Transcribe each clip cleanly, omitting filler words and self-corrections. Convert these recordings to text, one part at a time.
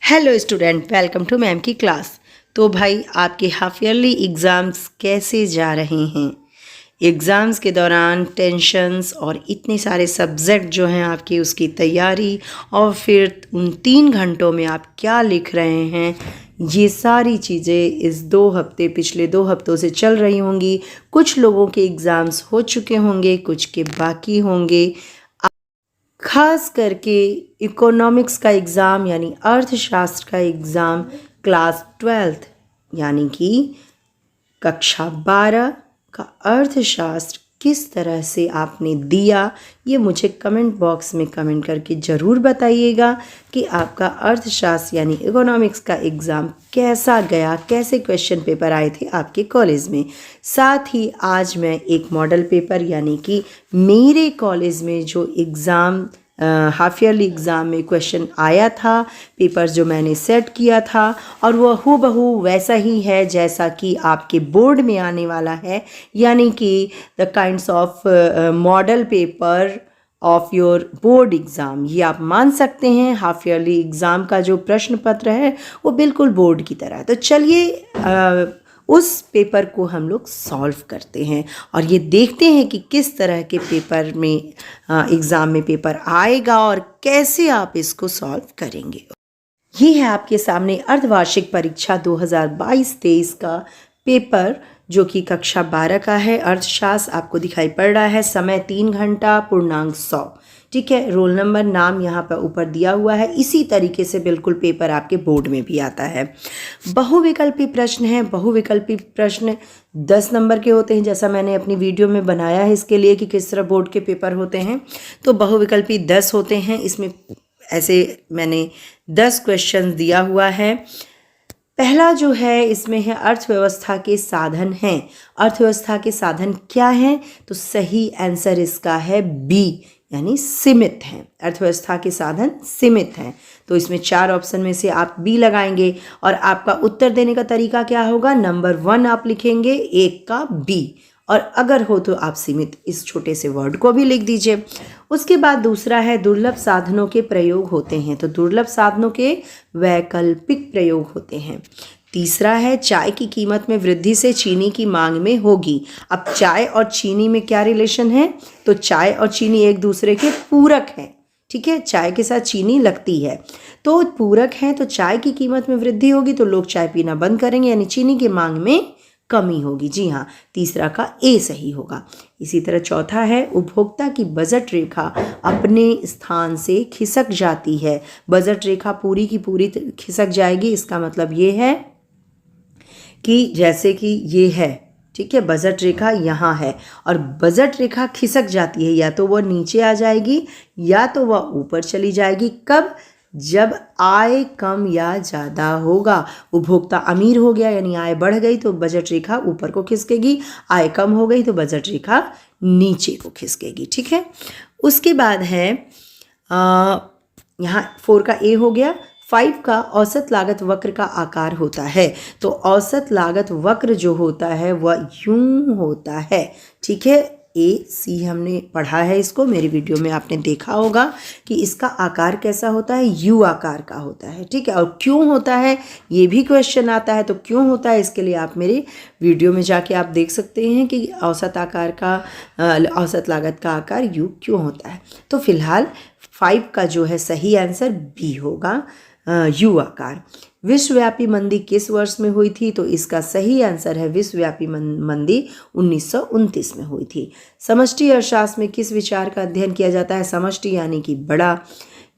Hello student, welcome to ma'am की class. तो भाई आपके हाफ ईयरली एग्ज़ाम्स कैसे जा रहे हैं? एग्ज़ाम्स के दौरान टेंशन्स और इतने सारे सब्जेक्ट जो हैं आपकी, उसकी तैयारी और फिर उन 3 घंटों में आप क्या लिख रहे हैं, ये सारी चीज़ें इस पिछले 2 हफ्तों से चल रही होंगी। कुछ लोगों के एग्ज़ाम्स हो चुके होंगे, कुछ के बाकी होंगे। खास करके इकोनॉमिक्स का एग्ज़ाम यानी अर्थशास्त्र का एग्ज़ाम क्लास 12th यानी कि कक्षा 12 का अर्थशास्त्र किस तरह से आपने दिया, ये मुझे कमेंट बॉक्स में कमेंट करके ज़रूर बताइएगा कि आपका अर्थशास्त्र यानी इकोनॉमिक्स का एग्ज़ाम कैसा गया, कैसे क्वेश्चन पेपर आए थे आपके कॉलेज में। साथ ही आज मैं एक मॉडल पेपर यानी कि मेरे कॉलेज में जो एग्ज़ाम हाफ ईयरली एग्ज़ाम में क्वेश्चन आया था, पेपर जो मैंने सेट किया था, और वह हूबहू वैसा ही है जैसा कि आपके बोर्ड में आने वाला है, यानी कि the kinds of model paper of your board exam. ये आप मान सकते हैं, हाफ ईयरली एग्ज़ाम का जो प्रश्न पत्र है वो बिल्कुल बोर्ड की तरह है। तो चलिए उस पेपर को हम लोग सॉल्व करते हैं और ये देखते हैं कि किस तरह के पेपर में एग्ज़ाम में पेपर आएगा और कैसे आप इसको सॉल्व करेंगे। ये है आपके सामने अर्धवार्षिक परीक्षा 2022-23 का पेपर जो कि कक्षा 12 का है। अर्थशास्त्र आपको दिखाई पड़ रहा है। समय 3 घंटा, पूर्णांक 100। ठीक है, रोल नंबर, नाम यहाँ पर ऊपर दिया हुआ है। इसी तरीके से बिल्कुल पेपर आपके बोर्ड में भी आता है। बहुविकल्पी प्रश्न है। बहुविकल्पी प्रश्न 10 नंबर के होते हैं, जैसा मैंने अपनी वीडियो में बनाया है इसके लिए कि किस तरह बोर्ड के पेपर होते हैं। तो बहुविकल्पी 10 होते हैं। इसमें ऐसे मैंने 10 क्वेश्चन दिया हुआ है। पहला जो है इसमें है अर्थव्यवस्था के साधन हैं। अर्थव्यवस्था के साधन क्या हैं? तो सही आंसर इसका है बी, यानी सीमित हैं। अर्थव्यवस्था के साधन सीमित हैं। तो इसमें 4 ऑप्शन में से आप बी लगाएंगे और आपका उत्तर देने का तरीका क्या होगा? नंबर 1 आप लिखेंगे, 1 का बी, और अगर हो तो आप सीमित इस छोटे से वर्ड को भी लिख दीजिए। उसके बाद दूसरा है दुर्लभ साधनों के प्रयोग होते हैं। तो दुर्लभ साधनों के वैकल्पिक प्रयोग होते हैं। तीसरा है चाय की कीमत में वृद्धि से चीनी की मांग में होगी। अब चाय और चीनी में क्या रिलेशन है? तो चाय और चीनी एक दूसरे के पूरक हैं। ठीक है, चाय के साथ चीनी लगती है तो पूरक हैं, तो चाय की कीमत में वृद्धि होगी तो लोग चाय पीना बंद करेंगे, यानी चीनी की मांग में कमी होगी। जी हाँ, तीसरा का ए सही होगा। इसी तरह चौथा है उपभोक्ता की बजट रेखा अपने स्थान से खिसक जाती है। बजट रेखा पूरी की पूरी खिसक जाएगी। इसका मतलब ये है कि जैसे कि ये है, ठीक है, बजट रेखा यहाँ है और बजट रेखा खिसक जाती है, या तो वह नीचे आ जाएगी या तो वह ऊपर चली जाएगी। कब? जब आय कम या ज़्यादा होगा। उपभोक्ता अमीर हो गया यानी आय बढ़ गई तो बजट रेखा ऊपर को खिसकेगी, आय कम हो गई तो बजट रेखा नीचे को खिसकेगी। ठीक है, उसके बाद है यहाँ 4 का ए हो गया। 5 का औसत लागत वक्र का आकार होता है। तो औसत लागत वक्र जो होता है वह यूं होता है। ठीक है, ए सी हमने पढ़ा है, इसको मेरी वीडियो में आपने देखा होगा कि इसका आकार कैसा होता है, यू आकार का होता है। ठीक है, और क्यों होता है ये भी क्वेश्चन आता है। तो क्यों होता है इसके लिए आप मेरे वीडियो में जाके आप देख सकते हैं कि औसत लागत का आकार यू क्यों होता है। तो फिलहाल 5 का जो है सही आंसर बी होगा, यू आकार। विश्वव्यापी मंदी किस वर्ष में हुई थी? तो इसका सही आंसर है विश्वव्यापी मंदी 1929 में हुई थी। समष्टि अर्थशास्त्र में किस विचार का अध्ययन किया जाता है? समष्टि यानी कि बड़ा,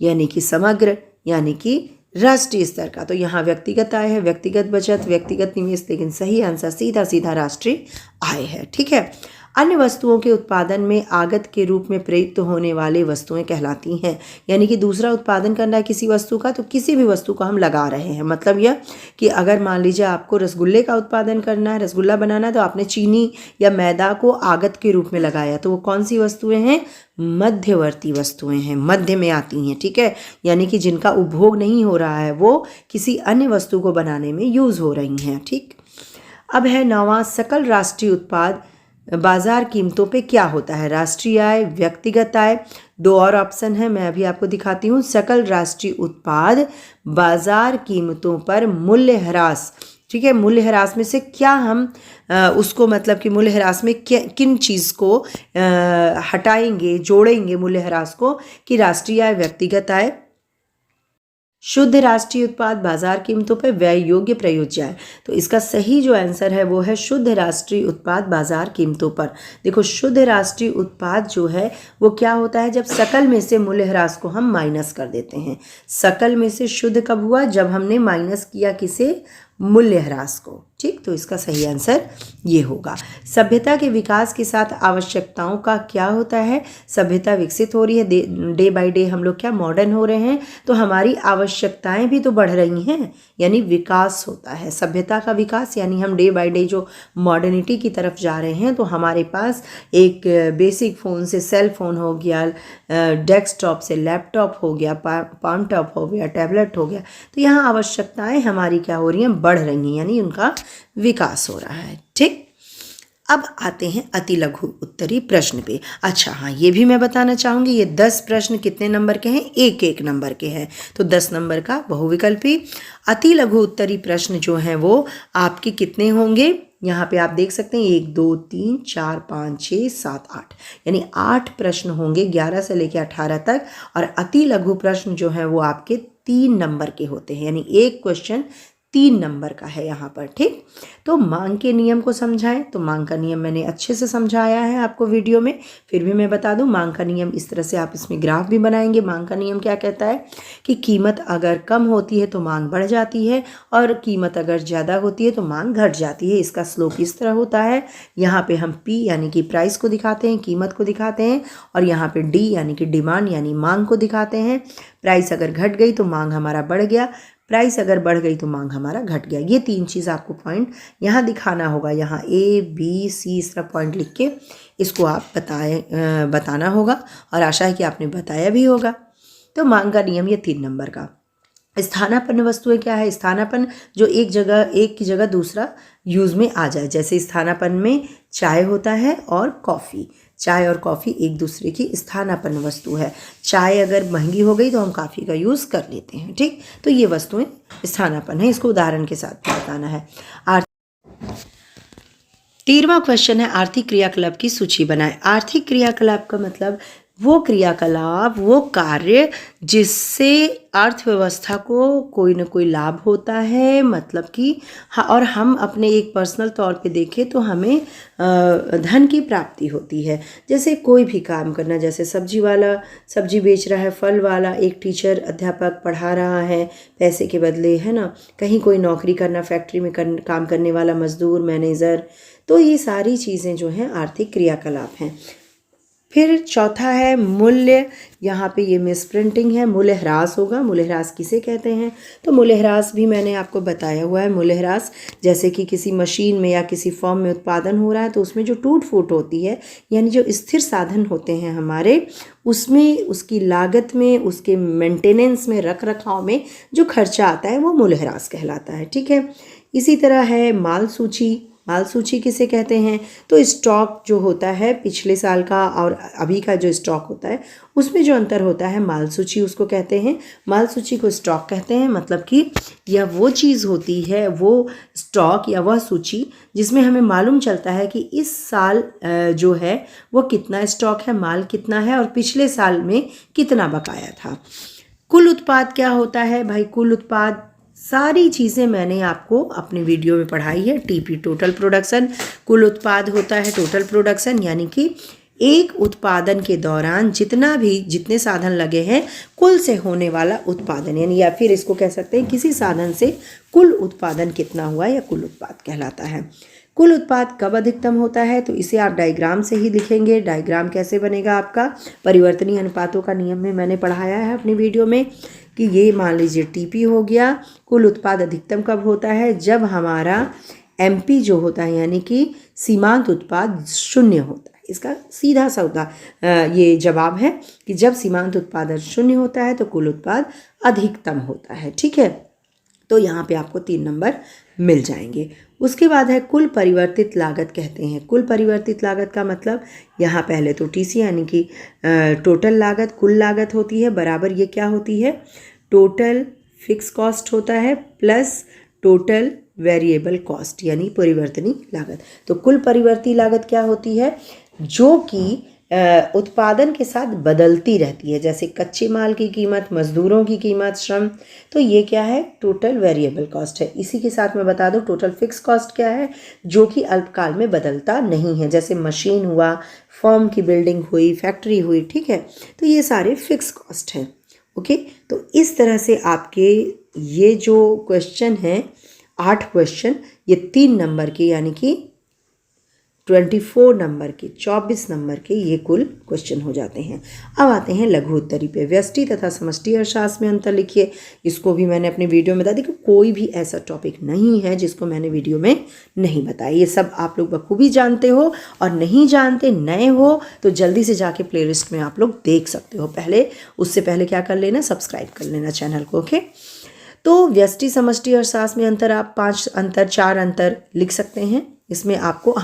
यानी कि समग्र, यानी कि राष्ट्रीय स्तर का। तो यहाँ व्यक्तिगत आय है, व्यक्तिगत बचत, व्यक्तिगत निवेश, लेकिन सही आंसर सीधा सीधा राष्ट्रीय आय है। ठीक है, अन्य वस्तुओं के उत्पादन में आगत के रूप में प्रयुक्त होने वाली वस्तुएं कहलाती हैं। यानी कि दूसरा उत्पादन करना है किसी वस्तु का, तो किसी भी वस्तु को हम लगा रहे हैं। मतलब यह कि अगर मान लीजिए आपको रसगुल्ले का उत्पादन करना है, रसगुल्ला बनाना है, तो आपने चीनी या मैदा को आगत के रूप में लगाया, तो वो कौन सी वस्तुएं हैं? मध्यवर्ती वस्तुएं हैं, मध्य में आती हैं। ठीक है, यानी कि जिनका उपभोग नहीं हो रहा है, वो किसी अन्य वस्तु को बनाने में यूज़ हो रही हैं। ठीक, अब है 9वां सकल राष्ट्रीय उत्पाद बाजार कीमतों पे क्या होता है? राष्ट्रीय आय, व्यक्तिगत आय, दो और ऑप्शन है, मैं अभी आपको दिखाती हूँ। सकल राष्ट्रीय उत्पाद, बाजार कीमतों पर मूल्य ह्रास। ठीक है, मूल्य ह्रास में से क्या हम उसको मतलब कि मूल्य ह्रास में किन चीज़ को हटाएंगे, जोड़ेंगे मूल्य ह्रास को, कि राष्ट्रीय आय, व्यक्तिगत आय, शुद्ध राष्ट्रीय उत्पाद, बाजार कीमतों पर व्यय योग्य प्रयोज्य आय। तो इसका सही जो आंसर है वो है शुद्ध राष्ट्रीय उत्पाद बाजार कीमतों पर। देखो, शुद्ध राष्ट्रीय उत्पाद जो है वो क्या होता है? जब सकल में से मूल्य ह्रास को हम माइनस कर देते हैं। सकल में से शुद्ध कब हुआ? जब हमने माइनस किया किसे? मूल्य ह्रास को। ठीक, तो इसका सही आंसर ये होगा। सभ्यता के विकास के साथ आवश्यकताओं का क्या होता है? सभ्यता विकसित हो रही है, डे बाय डे हम लोग क्या मॉडर्न हो रहे हैं, तो हमारी आवश्यकताएं भी तो बढ़ रही हैं, यानी विकास होता है। सभ्यता का विकास यानी हम डे बाय डे जो मॉडर्निटी की तरफ जा रहे हैं, तो हमारे पास एक बेसिक फ़ोन से सेल फ़ोन हो गया, डेस्कटॉप से लैपटॉप हो गया, पाम टॉप हो गया, टैबलेट हो गया, तो यहाँ आवश्यकताएं हमारी क्या हो रही हैं? बढ़ रही हैं, यानी उनका विकास हो रहा है। ठीक, अब आते हैं अति लघु उत्तरी प्रश्न पे। अच्छा हाँ, ये भी मैं बताना चाहूँगी, ये 10 प्रश्न कितने नंबर के हैं? एक एक नंबर के हैं, तो 10 नंबर का बहुविकल्पी अति लघु उत्तरी प्रश्न जो हैं वो आपके कितने होंगे? यहाँ पे आप देख सकते हैं 1 2 3 4 5 6 7 8, यानी 8 प्रश्न होंगे 11 से लेकर 18 तक। और अति लघु प्रश्न जो है वो आपके 3 नंबर के होते हैं, यानी एक क्वेश्चन 3 नंबर का है यहाँ पर। ठीक, तो मांग के नियम को समझाएं, तो मांग का नियम मैंने अच्छे से समझाया है आपको वीडियो में, फिर भी मैं बता दूं मांग का नियम इस तरह से आप इसमें ग्राफ भी बनाएंगे। मांग का नियम क्या कहता है कि कीमत अगर कम होती है तो मांग बढ़ जाती है, और कीमत अगर ज़्यादा होती है तो मांग घट जाती है। इसका स्लोप इस तरह होता है, यहाँ पे हम P यानी कि प्राइस को दिखाते हैं, कीमत को दिखाते हैं, और यहाँ पे D यानी कि डिमांड यानी मांग को दिखाते हैं। प्राइस अगर घट गई तो मांग हमारा बढ़ गया, प्राइस अगर बढ़ गई तो मांग हमारा घट गया। ये 3 चीज़ आपको पॉइंट यहाँ दिखाना होगा, यहाँ A B C इस तरह पॉइंट लिख के इसको आप बताना होगा, और आशा है कि आपने बताया भी होगा। तो मांग का नियम ये 3 नंबर का। स्थानापन्न वस्तुएं क्या है? स्थानापन्न जो एक की जगह दूसरा यूज़ में आ जाए, जैसे स्थानापन्न में चाय होता है और कॉफ़ी। चाय और कॉफ़ी एक दूसरे की स्थानापन्न वस्तु है। चाय अगर महंगी हो गई तो हम कॉफ़ी का यूज़ कर लेते हैं। ठीक, तो ये वस्तुएं स्थानापन्न है, इसको उदाहरण के साथ बताना है। 13वां क्वेश्चन है आर्थिक क्रियाकलाप की सूची बनाएं। आर्थिक क्रियाकलाप का मतलब वो क्रियाकलाप, वो कार्य जिससे अर्थव्यवस्था को कोई ना कोई लाभ होता है, मतलब कि और हम अपने एक पर्सनल तौर पे देखें तो हमें धन की प्राप्ति होती है। जैसे कोई भी काम करना, जैसे सब्जी वाला सब्जी बेच रहा है, फल वाला एक टीचर अध्यापक पढ़ा रहा है पैसे के बदले, है ना, कहीं कोई नौकरी करना, फैक्ट्री में काम करने वाला मजदूर, मैनेजर, तो ये सारी चीज़ें जो हैं आर्थिक क्रियाकलाप हैं। फिर चौथा है मूल्य, यहाँ पे ये मिसप्रिंटिंग है, मूल्य ह्रास होगा। मूल्य ह्रास किसे कहते हैं? तो मूल्य ह्रास भी मैंने आपको बताया हुआ है। मूल्य ह्रास जैसे कि किसी मशीन में या किसी फॉर्म में उत्पादन हो रहा है तो उसमें जो टूट फूट होती है, यानी जो स्थिर साधन होते हैं हमारे, उसमें उसकी लागत में, उसके मेंटेनेंस में, रख रखाव में जो खर्चा आता है वो मूल्य ह्रास कहलाता है। ठीक है, इसी तरह है माल सूची। माल सूची किसे कहते हैं? तो स्टॉक जो होता है पिछले साल का और अभी का जो स्टॉक होता है उसमें जो अंतर होता है, माल सूची उसको कहते हैं। माल सूची को स्टॉक कहते हैं, मतलब कि यह वो चीज़ होती है, वो स्टॉक या वह सूची जिसमें हमें मालूम चलता है कि इस साल जो है वो कितना स्टॉक है, माल कितना है, और पिछले साल में कितना बकाया था। कुल उत्पाद क्या होता है भाई? कुल उत्पाद सारी चीज़ें मैंने आपको अपने वीडियो में पढ़ाई है। टीपी टोटल प्रोडक्शन, कुल उत्पाद होता है टोटल प्रोडक्शन, यानी कि एक उत्पादन के दौरान जितने साधन लगे हैं कुल से होने वाला उत्पादन, यानी या फिर इसको कह सकते हैं किसी साधन से कुल उत्पादन कितना हुआ या कुल उत्पाद कहलाता है। कुल उत्पाद कब अधिकतम होता है? तो इसे आप डायग्राम से ही लिखेंगे। डायग्राम कैसे बनेगा आपका? परिवर्तनीय अनुपातों का नियम में मैंने पढ़ाया है अपनी वीडियो में कि ये मान लीजिए टीपी हो गया। कुल उत्पाद अधिकतम कब होता है? जब हमारा एमपी जो होता है, यानी कि सीमांत उत्पाद 0 होता है। इसका सीधा सा ये जवाब है कि जब सीमांत उत्पादन 0 होता है तो कुल उत्पाद अधिकतम होता है। ठीक है, तो यहाँ पे आपको 3 नंबर मिल जाएंगे। उसके बाद है कुल परिवर्तित लागत कहते हैं। कुल परिवर्तित लागत का मतलब यहाँ पहले तो टीसी यानी कि टोटल लागत, कुल लागत होती है, बराबर ये क्या होती है, टोटल फिक्स कॉस्ट होता है प्लस टोटल वेरिएबल कॉस्ट यानी परिवर्तनीय लागत। तो कुल परिवर्ती लागत क्या होती है, जो कि उत्पादन के साथ बदलती रहती है, जैसे कच्चे माल की कीमत, मजदूरों की कीमत, श्रम, तो ये क्या है, टोटल वेरिएबल कॉस्ट है। इसी के साथ मैं बता दूं टोटल फिक्स कॉस्ट क्या है, जो कि अल्पकाल में बदलता नहीं है, जैसे मशीन हुआ, फर्म की बिल्डिंग हुई, फैक्ट्री हुई, ठीक है, तो ये सारे फिक्स कॉस्ट हैं। ओके, तो इस तरह से आपके ये जो क्वेश्चन हैं 8 क्वेश्चन, ये 3 नंबर के यानी कि 24 नंबर के, 24 नंबर के ये कुल क्वेश्चन हो जाते हैं। अब आते हैं लघु उत्तरी पे। व्यष्टि तथा समष्टि अर्थशास्त्र में अंतर लिखिए। इसको भी मैंने अपने वीडियो में बता दी कि कोई भी ऐसा टॉपिक नहीं है जिसको मैंने वीडियो में नहीं बताया, ये सब आप लोग बखूबी जानते हो, और नहीं जानते, नए हो तो जल्दी से जाके प्लेलिस्ट में आप लोग देख सकते हो। पहले उससे पहले क्या कर लेना, सब्सक्राइब कर लेना चैनल को। ओके, तो व्यष्टि समष्टि अर्थशास्त्र में अंतर आप 4 अंतर लिख सकते हैं। इसमें आपको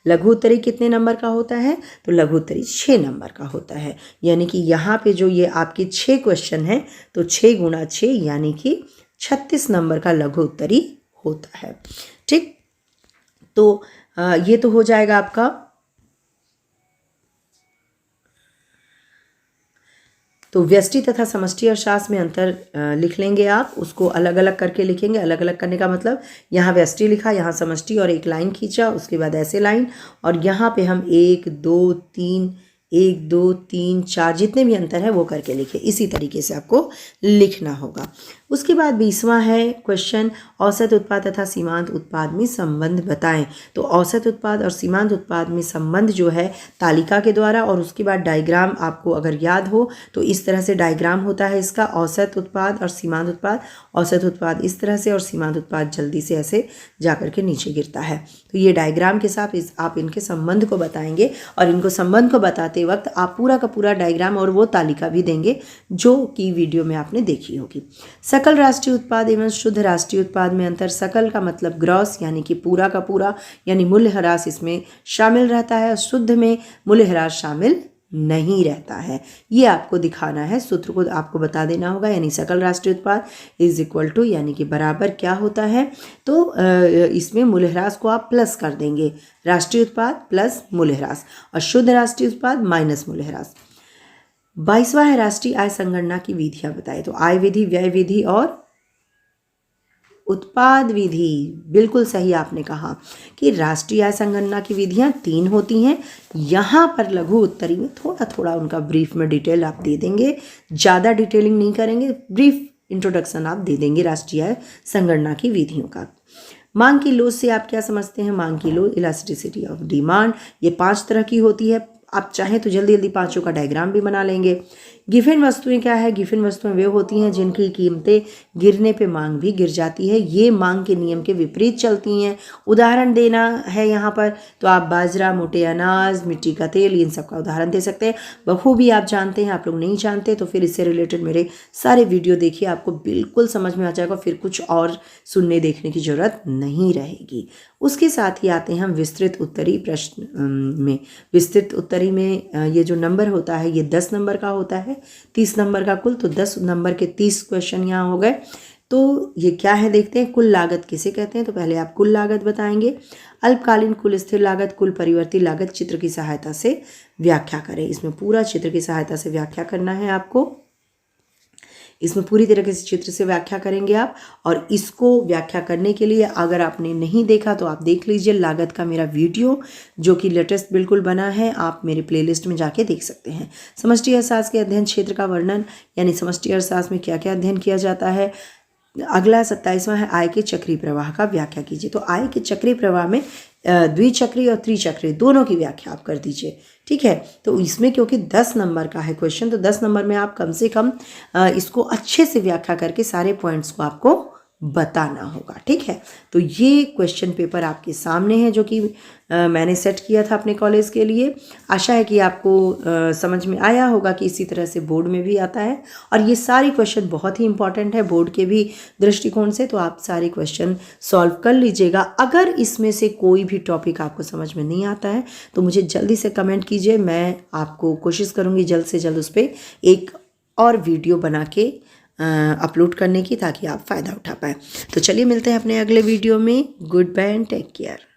लघु उत्तरी कितने नंबर का होता है, तो लघु उत्तरी 6 नंबर का होता है, यानी कि यहाँ पे जो ये आपके 6 क्वेश्चन हैं तो 6 गुणा 6 यानी कि 36 नंबर का लघु उत्तरी होता है। ठीक, तो ये तो हो जाएगा आपका। तो व्यष्टि तथा समष्टि अर्थशास्त्र में अंतर लिख लेंगे आप, उसको अलग अलग करके लिखेंगे। अलग अलग करने का मतलब यहाँ व्यष्टि लिखा, यहाँ समष्टि, और एक लाइन खींचा, उसके बाद ऐसे लाइन, और यहाँ पे हम 1 2 3 4 जितने भी अंतर है वो करके लिखे। इसी तरीके से आपको लिखना होगा। उसके बाद 20वां है क्वेश्चन, औसत उत्पाद तथा सीमांत उत्पाद में संबंध बताएं। तो औसत उत्पाद और सीमांत उत्पाद में संबंध जो है तालिका के द्वारा, और उसके बाद डायग्राम आपको अगर याद हो तो इस तरह से डायग्राम होता है इसका, औसत उत्पाद और सीमांत उत्पाद। औसत उत्पाद इस तरह से और सीमांत उत्पाद जल्दी से ऐसे जाकर के नीचे गिरता है। तो ये डायग्राम के साथ आप इनके संबंध को बताएंगे, और इनको संबंध को बताते वक्त आप पूरा का पूरा डायग्राम और वो तालिका भी देंगे जो कि वीडियो में आपने देखी होगी। सकल राष्ट्रीय उत्पाद एवं शुद्ध राष्ट्रीय उत्पाद में अंतर। सकल का मतलब ग्रॉस यानी कि पूरा का पूरा, यानी मूल्यह्रास इसमें शामिल रहता है, और शुद्ध में मूल्यह्रास शामिल नहीं रहता है। ये आपको दिखाना है, सूत्र को आपको बता देना होगा, यानी सकल राष्ट्रीय उत्पाद इज इक्वल टू यानी कि बराबर क्या होता है, तो इसमें मूल्यह्रास को आप प्लस कर देंगे, राष्ट्रीय उत्पाद प्लस मूल्यह्रास, और शुद्ध राष्ट्रीय उत्पाद माइनस मूल्यह्रास। 22वां है राष्ट्रीय आय संगणना की विधियां बताएं। तो आय विधि, व्यय विधि और उत्पाद विधि, बिल्कुल सही आपने कहा कि राष्ट्रीय आय संगणना की विधियां 3 होती हैं। यहाँ पर लघु उत्तरी में थोड़ा थोड़ा उनका ब्रीफ में डिटेल आप दे देंगे, ज़्यादा डिटेलिंग नहीं करेंगे, ब्रीफ इंट्रोडक्शन आप दे देंगे राष्ट्रीय आय संगणना की विधियों का। मांग की लोच से आप क्या समझते हैं, मांग की लोच, इलास्टिसिटी ऑफ डिमांड, ये 5 तरह की होती है। आप चाहें तो जल्दी जल्दी 5 का डायग्राम भी बना लेंगे। गिफिन वस्तुएं क्या है, गिफिन वस्तुएं वे होती हैं जिनकी कीमतें गिरने पे मांग भी गिर जाती है, ये मांग के नियम के विपरीत चलती हैं। उदाहरण देना है यहाँ पर तो आप बाजरा, मोटे अनाज, मिट्टी का तेल, इन सब का उदाहरण दे सकते हैं। बखूबी आप जानते हैं, आप लोग नहीं जानते तो फिर इससे रिलेटेड मेरे सारे वीडियो देखिए, आपको बिल्कुल समझ में आ जाएगा, फिर कुछ और सुनने देखने की जरूरत नहीं रहेगी। उसके साथ ही आते हैं हम विस्तृत उत्तरी प्रश्न में। विस्तृत उत्तरी में ये जो नंबर होता है ये 10 नंबर का होता है, 30 नंबर का कुल, तो 10 नंबर के 30 क्वेश्चन यहाँ हो गए। तो ये क्या है देखते हैं, कुल लागत किसे कहते हैं, तो पहले आप कुल लागत बताएंगे। अल्पकालीन कुल स्थिर लागत, कुल परिवर्ती लागत चित्र की सहायता से व्याख्या करें। इसमें पूरा चित्र की सहायता से व्याख्या करना है आपको, इसमें पूरी तरीके से चित्र से व्याख्या करेंगे आप। और इसको व्याख्या करने के लिए अगर आपने नहीं देखा तो आप देख लीजिए लागत का मेरा वीडियो जो कि लेटेस्ट बिल्कुल बना है, आप मेरे प्लेलिस्ट में जाके देख सकते हैं। समष्टि अर्थशास्त्र के अध्ययन क्षेत्र का वर्णन, यानी समष्टि अर्थशास्त्र में क्या क्या अध्ययन किया जाता है। अगला 27वां है आय के चक्रीय प्रवाह का व्याख्या कीजिए। तो आय के चक्रीय प्रवाह में द्विचक्रीय और त्रिचक्रीय दोनों की व्याख्या आप कर दीजिए, ठीक है। तो इसमें क्योंकि 10 नंबर का है क्वेश्चन, तो 10 नंबर में आप कम से कम इसको अच्छे से व्याख्या करके सारे पॉइंट्स को आपको बताना होगा। ठीक है, तो ये क्वेश्चन पेपर आपके सामने है जो कि मैंने सेट किया था अपने कॉलेज के लिए। आशा है कि आपको समझ में आया होगा कि इसी तरह से बोर्ड में भी आता है और ये सारी क्वेश्चन बहुत ही इंपॉर्टेंट है बोर्ड के भी दृष्टिकोण से, तो आप सारे क्वेश्चन सॉल्व कर लीजिएगा। अगर इसमें से कोई भी टॉपिक आपको समझ में नहीं आता है तो मुझे जल्दी से कमेंट कीजिए, मैं आपको कोशिश करूँगी जल्द से जल्द उस पर एक और वीडियो बना के अपलोड करने की, ताकि आप फ़ायदा उठा पाएँ। तो चलिए मिलते हैं अपने अगले वीडियो में। Goodbye and take care.